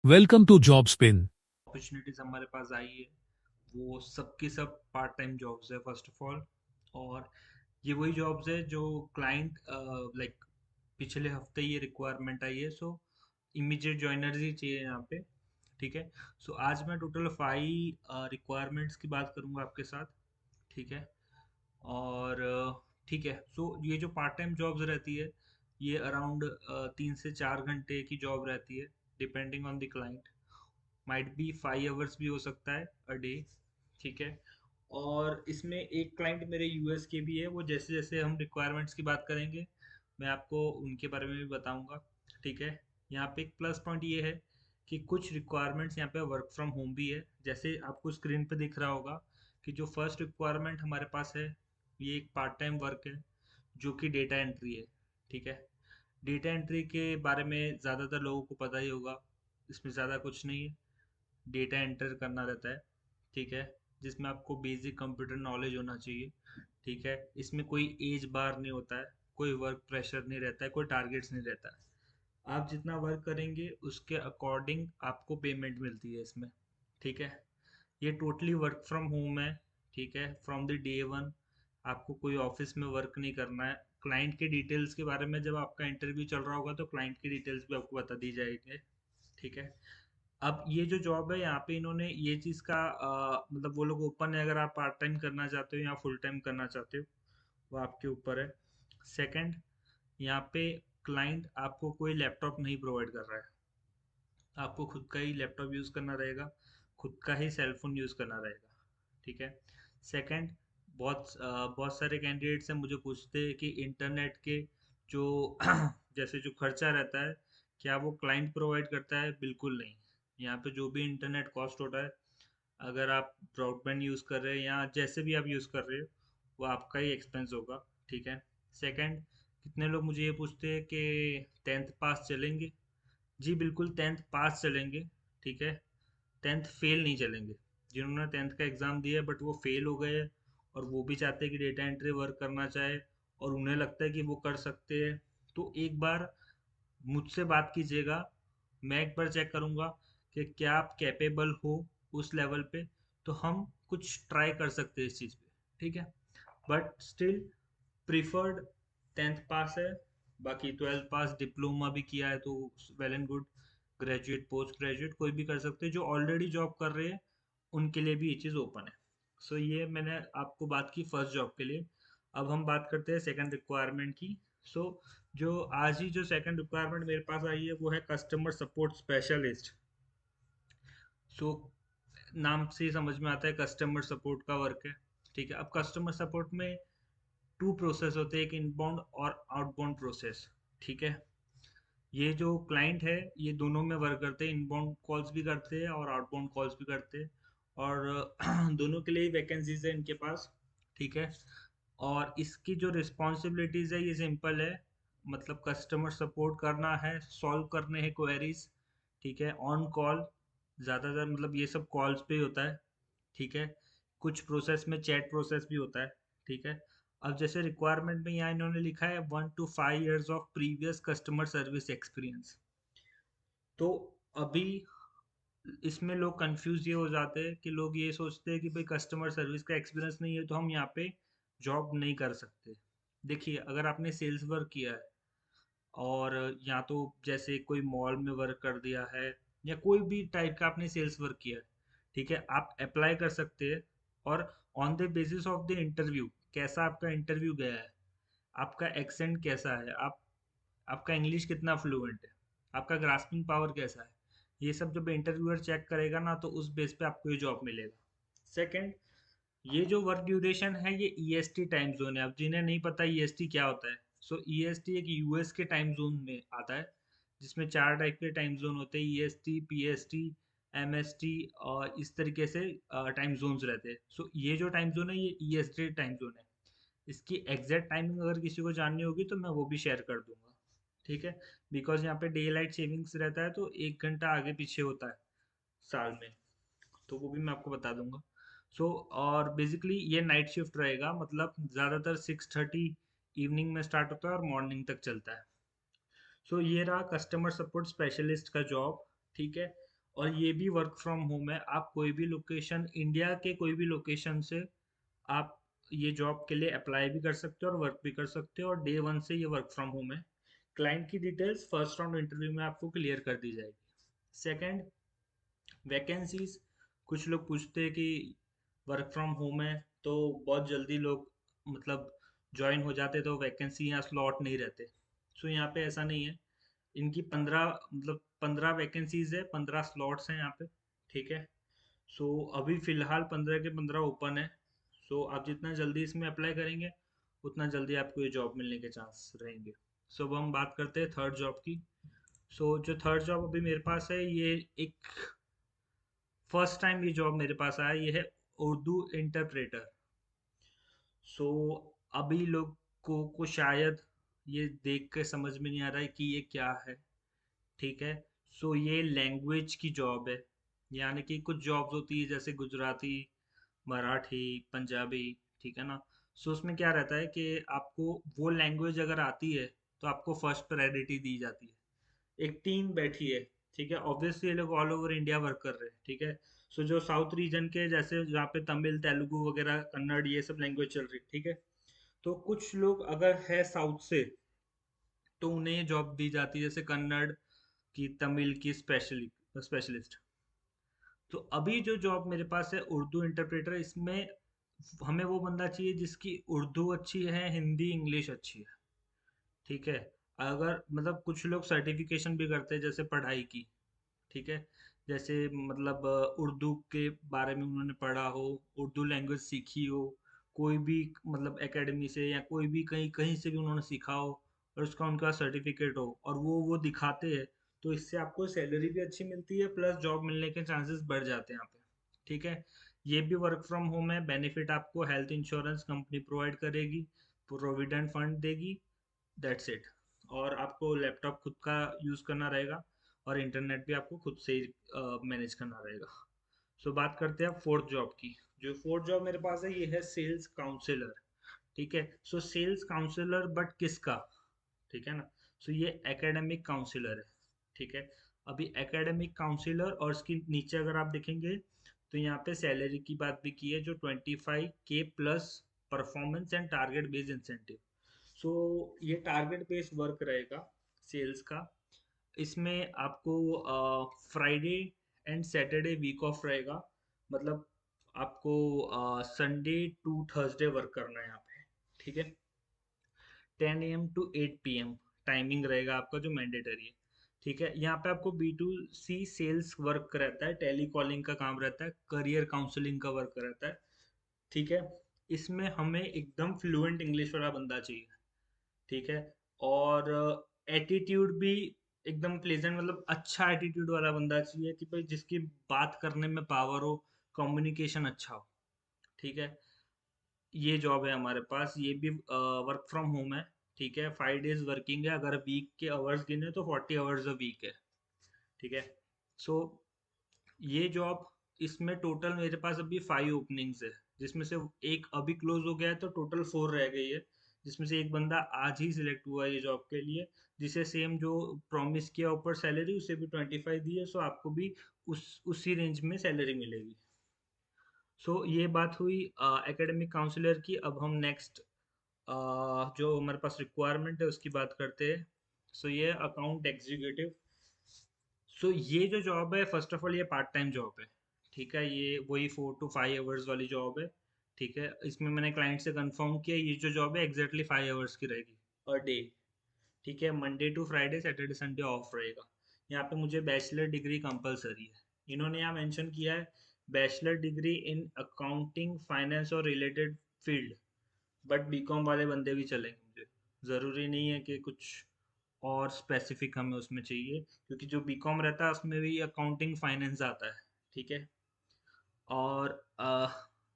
Welcome to जॉबस्पिन। Opportunities हमारे पास आई है वो सब की सब पार्ट टाइम जॉब्स है फर्स्ट ऑफ ऑल। और ये वही जॉब्स है जो क्लाइंट लाइक पिछले हफ्ते ये रिक्वायरमेंट आई है, सो इमीडिएट जॉइनर्स ही चाहिए यहाँ पे। ठीक है। सो आज मैं टोटल 5 रिक्वायरमेंट्स की बात करूँगा आपके साथ। ठीक है। और ठीक है, सो ये जो पार्ट टाइम जॉब्स रहती है ये अराउंड 3 से 4 घंटे की जॉब रहती है, depending on the client. Might be 5 hours भी हो सकता है अ डे। ठीक है। और इसमें एक क्लाइंट मेरे यूएस के भी है, वो जैसे जैसे हम रिक्वायरमेंट्स की बात करेंगे मैं आपको उनके बारे में भी बताऊंगा। ठीक है। यहाँ पे एक प्लस पॉइंट ये है कि कुछ रिक्वायरमेंट्स यहाँ पे वर्क फ्रॉम होम भी है, जैसे आपको स्क्रीन पे दिख रहा होगा कि जो फर्स्ट रिक्वायरमेंट हमारे पास है ये एक पार्ट टाइम वर्क है जो कि डेटा एंट्री है। ठीक है। डेटा एंट्री के बारे में ज़्यादातर लोगों को पता ही होगा, इसमें ज़्यादा कुछ नहीं है, डेटा एंटर करना रहता है। ठीक है। जिसमें आपको बेसिक कंप्यूटर नॉलेज होना चाहिए। ठीक है। इसमें कोई एज बार नहीं होता है, कोई वर्क प्रेशर नहीं रहता है, कोई टारगेट्स नहीं रहता है। आप जितना वर्क करेंगे उसके अकॉर्डिंग आपको पेमेंट मिलती है इसमें। ठीक है। ये टोटली वर्क फ्रॉम होम है। ठीक है। फ्रॉम द डे वन आपको कोई ऑफिस में वर्क नहीं करना है। क्लाइंट के डिटेल्स के बारे में जब आपका इंटरव्यू चल रहा होगा तो क्लाइंट की डिटेल्स भी आपको बता दी जाएंगे। ठीक है। अब ये जो जॉब है यहाँ पे इन्होंने ये चीज़ का मतलब वो लोग ओपन है, अगर आप पार्ट टाइम करना चाहते हो या फुल टाइम करना चाहते हो वो आपके ऊपर है। सेकंड, यहाँ पे क्लाइंट आपको कोई लैपटॉप नहीं प्रोवाइड कर रहा है, आपको खुद का ही लैपटॉप यूज़ करना रहेगा, खुद का ही सेलफोन यूज़ करना रहेगा। ठीक है। सेकंड, बहुत सारे कैंडिडेट्स हैं मुझे पूछते हैं कि इंटरनेट के जो जैसे जो खर्चा रहता है क्या वो क्लाइंट प्रोवाइड करता है? बिल्कुल नहीं। यहाँ पे जो भी इंटरनेट कॉस्ट होता है, अगर आप ब्रॉडबैंड यूज़ कर रहे हैं या जैसे भी आप यूज़ कर रहे हो वो आपका ही एक्सपेंस होगा। ठीक है। सेकंड, कितने लोग मुझे ये पूछते हैं कि 10th पास चलेंगे? जी बिल्कुल 10th पास चलेंगे। ठीक है। 10th फेल नहीं चलेंगे। जिन्होंने 10th का एग्ज़ाम दिया है बट वो फेल हो गए हैं और वो भी चाहते हैं कि डेटा एंट्री वर्क करना चाहे और उन्हें लगता है कि वो कर सकते हैं, तो एक बार मुझसे बात कीजिएगा। मैं एक बार चेक करूँगा कि क्या आप कैपेबल हो उस लेवल पे, तो हम कुछ ट्राई कर सकते हैं इस चीज़ पे। ठीक है। बट स्टिल प्रीफर्ड 10th पास है। बाकी 12th पास डिप्लोमा भी किया है तो well and good. Graduate post graduate कोई भी कर सकते हैं, जो ऑलरेडी जॉब कर रहे हैं उनके लिए भी ये चीज़ ओपन है। सो ये मैंने आपको बात की फर्स्ट जॉब के लिए। अब हम बात करते हैं सेकंड रिक्वायरमेंट की। सो जो आज ही जो सेकंड रिक्वायरमेंट मेरे पास आई है वो है कस्टमर सपोर्ट स्पेशलिस्ट। सो नाम से ही समझ में आता है कस्टमर सपोर्ट का वर्क है। ठीक है। अब कस्टमर सपोर्ट में टू प्रोसेस होते हैं, एक इनबाउंड और आउटबाउंड प्रोसेस। ठीक है। ये जो क्लाइंट है ये दोनों में वर्क करते हैं, इनबाउंड कॉल्स भी करते हैं और आउटबाउंड कॉल्स भी करते हैं। और दोनों के लिए वैकेंसीज है इनके पास। ठीक है। और इसकी जो रिस्पॉन्सिबिलिटीज है ये सिंपल है, मतलब कस्टमर सपोर्ट करना है, सॉल्व करने हैं क्वेरीज। ठीक है। ऑन कॉल, ज़्यादातर मतलब ये सब कॉल्स पे ही होता है। ठीक है। कुछ प्रोसेस में चैट प्रोसेस भी होता है। ठीक है। अब जैसे रिक्वायरमेंट में यहाँ इन्होंने लिखा है 1 to 5 years of previous customer service experience. तो अभी इसमें लोग कंफ्यूज ये हो जाते हैं कि लोग ये सोचते हैं कि भाई कस्टमर सर्विस का एक्सपीरियंस नहीं है तो हम यहाँ पे जॉब नहीं कर सकते। देखिए, अगर आपने सेल्स वर्क किया है और या तो जैसे कोई मॉल में वर्क कर दिया है या कोई भी टाइप का आपने सेल्स वर्क किया है, ठीक है, आप अप्लाई कर सकते हैं। और on the basis of the interview, कैसा आपका इंटरव्यू गया है, आपका एक्सेंट कैसा है, आपका इंग्लिश कितना फ्लुएंट है, आपका ग्रास्पिंग पावर कैसा है, ये सब जब इंटरव्यूअर चेक करेगा ना तो उस बेस पे आपको ये जॉब मिलेगा। सेकंड, ये जो वर्क ड्यूरेशन है ये ईएसटी टाइम जोन है। अब जिन्हें नहीं पता ईएसटी क्या होता है, सो ईएसटी एक यूएस के टाइम जोन में आता है, जिसमें 4 टाइप के टाइम जोन होते हैं, ईएसटी, पीएसटी, एमएसटी और इस तरीके से टाइम जोन्स रहते हैं। सो ये जो टाइम जोन है ये ईएसटी टाइम जोन है। इसकी एग्जैक्ट टाइमिंग अगर किसी को जाननी होगी तो मैं वो भी शेयर कर दूंगा। ठीक है। बिकॉज यहाँ पे डे लाइट सेविंग्स रहता है तो 1 घंटा आगे पीछे होता है साल में, तो वो भी मैं आपको बता दूंगा। और बेसिकली ये नाइट शिफ्ट रहेगा, मतलब ज़्यादातर 6:30 इवनिंग में स्टार्ट होता है और मॉर्निंग तक चलता है। ये रहा कस्टमर सपोर्ट स्पेशलिस्ट का जॉब। ठीक है। और ये भी वर्क फ्रॉम होम है। आप कोई भी लोकेशन, इंडिया के कोई भी लोकेशन से आप ये जॉब के लिए अप्लाई भी कर सकते हो और वर्क भी कर सकते हो, और डे वन से ये वर्क फ्रॉम होम है। क्लाइंट की डिटेल्स फर्स्ट राउंड इंटरव्यू में आपको क्लियर कर दी जाएगी। Second, vacancies. कुछ लोग पूछते हैं कि वर्क फ्रॉम होम है तो बहुत जल्दी लोग मतलब ज्वाइन हो जाते, तो वैकेंसी या स्लॉट नहीं रहते। सो यहाँ पे ऐसा नहीं है। इनकी 15 मतलब 15 वैकेंसीज है, 15 स्लॉट्स हैं यहाँ पे। ठीक है। सो अभी फिलहाल 15 के 15 ओपन है। सो आप जितना जल्दी इसमें अप्लाई करेंगे उतना जल्दी आपको ये जॉब मिलने के चांस रहेंगे। सो अब हम बात करते हैं थर्ड जॉब की। सो जो थर्ड जॉब अभी मेरे पास है, ये एक फर्स्ट टाइम ये जॉब मेरे पास आया, ये है उर्दू इंटरप्रेटर। सो अभी लोग को शायद ये देख के समझ में नहीं आ रहा है कि ये क्या है। ठीक है। सो ये लैंग्वेज की जॉब है। यानी कि कुछ जॉब्स होती है जैसे गुजराती, मराठी, पंजाबी। ठीक है ना। सो उसमें क्या रहता है कि आपको वो लैंग्वेज अगर आती है तो आपको फर्स्ट प्रायोरिटी दी जाती है। एक टीम बैठी है। ठीक है। ऑब्वियसली ये लोग ऑल ओवर इंडिया वर्क कर रहे हैं। ठीक है। सो जो साउथ रीजन के, जैसे जहाँ पे तमिल, तेलुगु वगैरह, कन्नड़, ये सब लैंग्वेज चल रही है। ठीक है। तो कुछ लोग अगर है साउथ से तो उन्हें ये जॉब दी जाती है, जैसे कन्नड़ की, तमिल की स्पेशलिस्ट। तो अभी जो जॉब मेरे पास है उर्दू इंटरप्रेटर, इसमें हमें वो बंदा चाहिए जिसकी उर्दू अच्छी है, हिंदी इंग्लिश अच्छी है। ठीक है। अगर मतलब कुछ लोग सर्टिफिकेशन भी करते हैं जैसे पढ़ाई की। ठीक है। जैसे मतलब उर्दू के बारे में उन्होंने पढ़ा हो, उर्दू लैंग्वेज सीखी हो, कोई भी मतलब एकेडमी से या कोई भी कहीं कहीं से भी उन्होंने सीखा हो, और उसका उनका सर्टिफिकेट हो और वो दिखाते हैं, तो इससे आपको सैलरी भी अच्छी मिलती है, प्लस जॉब मिलने के चांसेस बढ़ जाते हैं यहाँ पे। ठीक है। ये भी वर्क फ्रॉम होम है। बेनिफिट आपको हेल्थ इंश्योरेंस कंपनी प्रोवाइड करेगी, प्रोविडेंट फंड देगी, दैट्स इट। और आपको लैपटॉप खुद का यूज़ करना रहेगा, और इंटरनेट भी आपको खुद से ही मैनेज करना रहेगा। सो बात करते हैं फोर्थ जॉब की। जो फोर्थ जॉब मेरे पास है, ये है सेल्स काउंसलर। ठीक है। सो सेल्स काउंसलर, बट किसका? ठीक है ना। सो ये एकेडमिक काउंसलर है। ठीक है। अभी एकेडमिक काउंसलर, और इसके नीचे अगर आप देखेंगे तो यहाँ पे सैलरी की बात भी की है, जो 25K plus performance and target based incentive. So ये टारगेट बेस्ड वर्क रहेगा सेल्स का। इसमें आपको Friday and Saturday week off रहेगा। मतलब आपको संडे टू थर्सडे वर्क करना है यहाँ पे। ठीक है। 10 AM टू 8 PM टाइमिंग रहेगा आपका, जो मैंडेटरी है। ठीक है। यहाँ पे आपको B2C सेल्स वर्क रहता है, टेली कॉलिंग का काम रहता है, करियर काउंसलिंग का वर्क रहता है। ठीक है। इसमें हमें एकदम फ्लुएंट इंग्लिश वाला बंदा चाहिए। ठीक है। और एटीट्यूड भी एकदम प्लेजेंट, मतलब अच्छा एटीट्यूड वाला बंदा चाहिए कि भाई जिसकी बात करने में पावर हो, कम्युनिकेशन अच्छा हो। ठीक है। ये जॉब है हमारे पास, ये भी वर्क फ्रॉम होम है। ठीक है। 5 डेज वर्किंग है। अगर वीक के आवर्स गिने तो 40 आवर्स अ वीक है। ठीक है। सो ये जॉब, इसमें टोटल मेरे पास अभी 5 ओपनिंग्स है, जिसमें से एक अभी क्लोज हो गया है, तो टोटल 4 रह गई है। जिसमें से एक बंदा आज ही सिलेक्ट हुआ है ये जॉब के लिए, जिसे सेम जो प्रॉमिस किया ऊपर सैलरी, उसे भी 25 दी है। सो आपको भी उसी रेंज में सैलरी मिलेगी। सो ये बात हुई एकेडमिक काउंसलर की। अब हम नेक्स्ट जो हमारे पास रिक्वायरमेंट है उसकी बात करते हैं। सो ये अकाउंट एग्जीक्यूटिव। सो ये जो जॉब है, फर्स्ट ऑफ ऑल ये पार्ट टाइम जॉब है। ठीक है। ये वही 4 to 5 आवर्स वाली जॉब है। ठीक है। इसमें मैंने क्लाइंट से कंफर्म किया, ये जो जॉब है एग्जैक्टली 5 आवर्स की रहेगी पर डे। ठीक है। Monday to Friday, Saturday Sunday off रहेगा। यहाँ पे मुझे बैचलर डिग्री कंपलसरी है। इन्होंने यहाँ मेंशन किया है bachelor degree in accounting, finance और रिलेटेड फील्ड, बट बीकॉम वाले बंदे भी चलेंगे मुझे। ज़रूरी नहीं है कि कुछ और स्पेसिफिक हमें उसमें चाहिए, क्योंकि जो बीकॉम रहता है उसमें भी अकाउंटिंग फाइनेंस आता है। ठीक है। और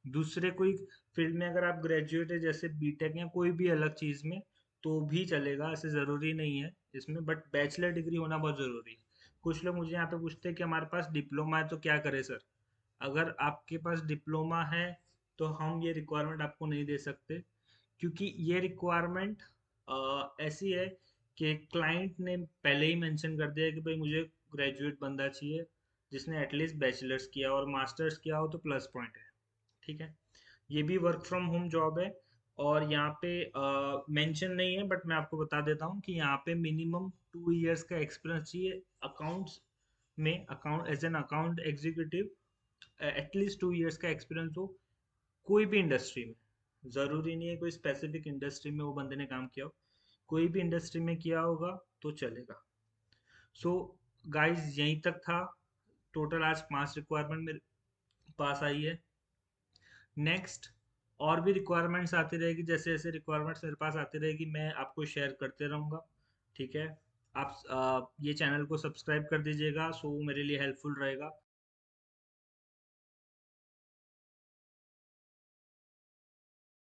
दूसरे कोई फील्ड में अगर आप ग्रेजुएट है, जैसे बीटेक या कोई भी अलग चीज़ में, तो भी चलेगा, ऐसे ज़रूरी नहीं है इसमें, बट बैचलर डिग्री होना बहुत ज़रूरी है। कुछ लोग मुझे यहाँ पे पूछते हैं कि हमारे पास डिप्लोमा है तो क्या करें सर। अगर आपके पास डिप्लोमा है तो हम ये रिक्वायरमेंट आपको नहीं दे सकते, क्योंकि ये रिक्वायरमेंट ऐसी है कि क्लाइंट ने पहले ही मेंशन कर दिया है कि भाई मुझे ग्रेजुएट बंदा चाहिए, जिसने एटलीस्ट बैचलर्स किया और मास्टर्स किया हो तो प्लस पॉइंट है। ठीक है, ये भी वर्क फ्रॉम होम जॉब है। और यहाँ पे मेंशन नहीं है बट मैं आपको बता देता हूँ कि यहाँ पे मिनिमम 2 इयर्स का एक्सपीरियंस चाहिए अकाउंट्स में, account as an account executive. At least 2 years का एक्सपीरियंस हो कोई भी इंडस्ट्री में। ज़रूरी नहीं है कोई स्पेसिफिक इंडस्ट्री में वो बंदे ने काम किया हो, कोई भी इंडस्ट्री में किया होगा तो चलेगा। सो गाइस यहीं तक था। टोटल आज 5 रिक्वायरमेंट मेरे पास आई है। नेक्स्ट और भी रिक्वायरमेंट्स आती रहेगी, जैसे जैसे रिक्वायरमेंट्स मेरे पास आती रहेगी मैं आपको शेयर करते रहूँगा। ठीक है, आप ये चैनल को सब्सक्राइब कर दीजिएगा, सो मेरे लिए हेल्पफुल रहेगा।